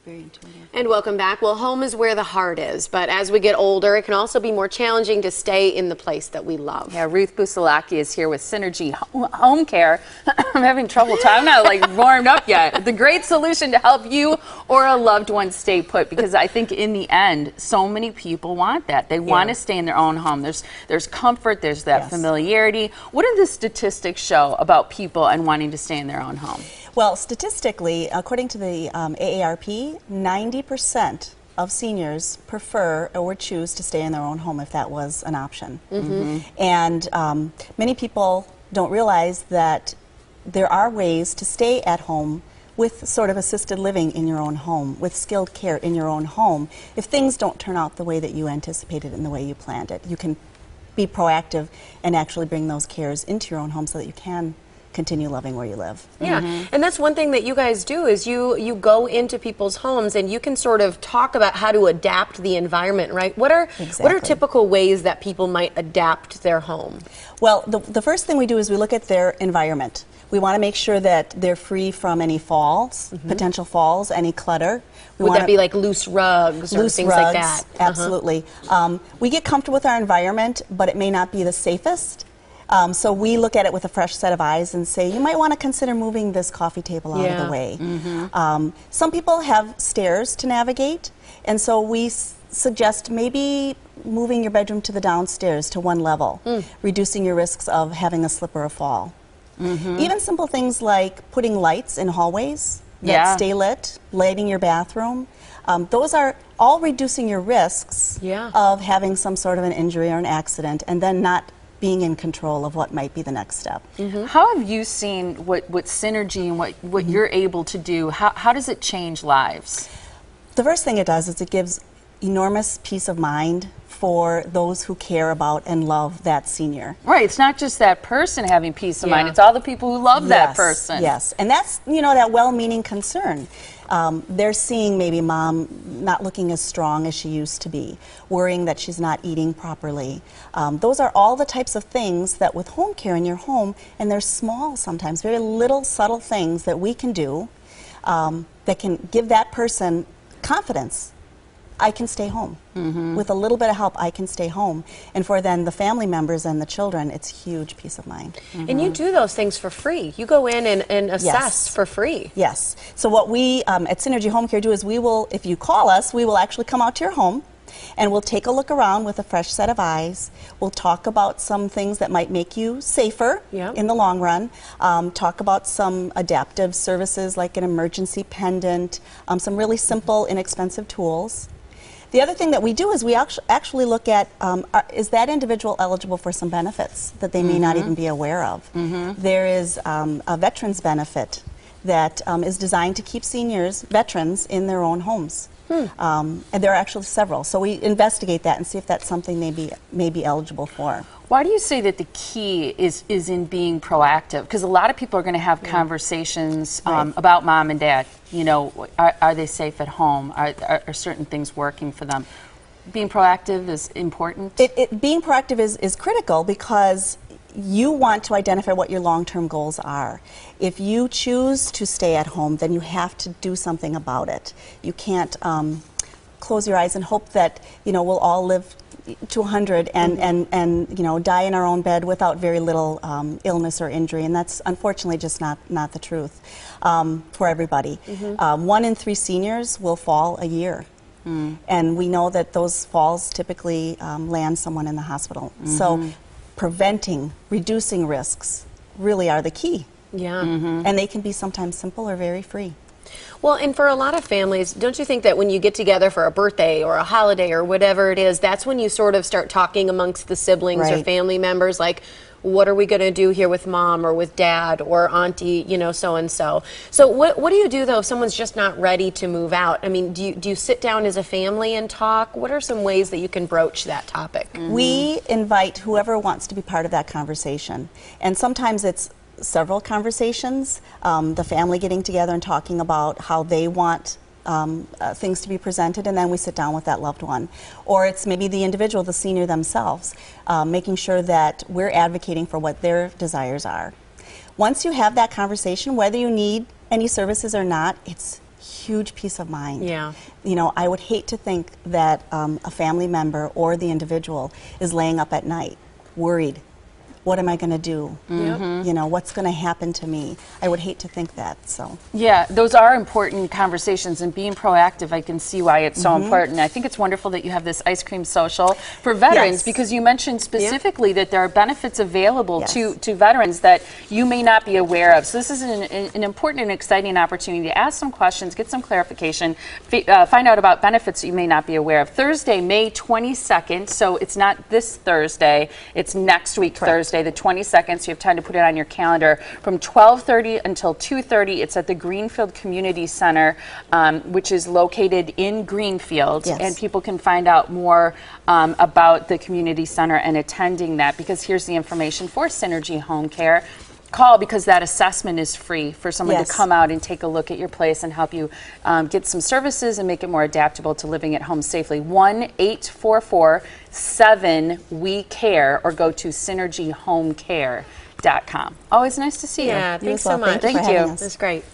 Very intuitive. And welcome back. Well, home is where the heart is, but as we get older, it can also be more challenging to stay in the place that we love. Yeah, Ruth Busalaki is here with Synergy Home Care. I'm having trouble talking. I'm not like warmed up yet. The great solution to help you or a loved one stay put, because I think in the end, so many people want that. They want to stay in their own home. There's comfort, there's that familiarity. What do the statistics show about people and wanting to stay in their own home? Well, statistically, according to the AARP, 90% of seniors prefer or would choose to stay in their own home if that was an option. And many people don't realize that there are ways to stay at home with sort of assisted living in your own home, with skilled care in your own home. If things don't turn out the way that you anticipated and the way you planned it, you can be proactive and actually bring those cares into your own home so that you can continue loving where you live. Yeah, and that's one thing that you guys do is you go into people's homes and you can sort of talk about how to adapt the environment, right? What are typical ways that people might adapt their home? Well, the first thing we do is we look at their environment. We want to make sure that they're free from any falls, potential falls, any clutter. Would that be like loose rugs or things like that? Absolutely. We get comfortable with our environment, but it may not be the safest. So we look at it with a fresh set of eyes and say, you might want to consider moving this coffee table out of the way. Some people have stairs to navigate, and so we suggest maybe moving your bedroom to the downstairs to one level, reducing your risks of having a slip or a fall. Even simple things like putting lights in hallways that stay lit, lighting your bathroom. Those are all reducing your risks of having some sort of an injury or an accident, and then not being in control of what might be the next step. How have you seen what Synergy and what you're able to do, how does it change lives? The first thing it does is it gives enormous peace of mind for those who care about and love that senior. Right, it's not just that person having peace of mind, it's all the people who love that person. Yes, and that's, you know, that well-meaning concern. They're seeing maybe mom not looking as strong as she used to be, worrying that she's not eating properly. Those are all the types of things that with home care in your home, and they're small sometimes, very little subtle things that we can do that can give that person confidence. I can stay home. With a little bit of help, I can stay home. And for then the family members and the children, it's huge peace of mind. And you do those things for free. You go in and assess for free. Yes. So what we at Synergy Home Care do is we will, if you call us, we will actually come out to your home and we'll take a look around with a fresh set of eyes. We'll talk about some things that might make you safer in the long run. Talk about some adaptive services like an emergency pendant, some really simple, inexpensive tools. The other thing that we do is we actually look at, is that individual eligible for some benefits that they may not even be aware of? There is a veterans benefit that is designed to keep seniors, veterans, in their own homes. And there are actually several. So we investigate that and see if that's something they may be eligible for. Why do you say that the key is in being proactive? Because a lot of people are going to have conversations about mom and dad. You know, are they safe at home? Are certain things working for them? Being proactive is important? Being proactive is critical because you want to identify what your long-term goals are. If you choose to stay at home, then you have to do something about it. You can't close your eyes and hope that, you know, we'll all live to 100 and you know, die in our own bed without very little illness or injury, and that's unfortunately just not the truth for everybody. 1 in 3 seniors will fall a year. And we know that those falls typically land someone in the hospital. So preventing, reducing risks really are the key. And they can be sometimes simple or very free. Well, and for a lot of families, don't you think that when you get together for a birthday or a holiday or whatever it is, that's when you sort of start talking amongst the siblings or family members, like, what are we going to do here with mom or with dad or auntie, you know, so-and-so. So what do you do, though, if someone's just not ready to move out? I mean, do you sit down as a family and talk? What are some ways that you can broach that topic? We invite whoever wants to be part of that conversation. And sometimes it's several conversations, the family getting together and talking about how they want things to be presented, and then we sit down with that loved one. Or it's maybe the individual, the senior themselves, making sure that we're advocating for what their desires are. Once you have that conversation, whether you need any services or not, it's huge peace of mind. Yeah. You know, I would hate to think that a family member or the individual is laying up at night worried. What am I going to do? You know, what's going to happen to me? I would hate to think that. So yeah, those are important conversations, and being proactive, I can see why it's so important. I think it's wonderful that you have this ice cream social for veterans, because you mentioned specifically that there are benefits available to veterans that you may not be aware of. So this is an important and exciting opportunity to ask some questions, get some clarification, find out about benefits that you may not be aware of. Thursday, May 22nd, so it's not this Thursday, it's next week Thursday, the 22nd, so you have time to put it on your calendar, from 12:30 until 2:30. It's at the Greenfield Community Center, which is located in Greenfield, and people can find out more about the community center and attending that, because here's the information for Synergy Home Care. Call, because that assessment is free for someone to come out and take a look at your place and help you get some services and make it more adaptable to living at home safely. 1-844-7-WE-CARE, or go to synergyhomecare.com. Always nice to see you. Yeah, thanks so much. Thank you. That's great.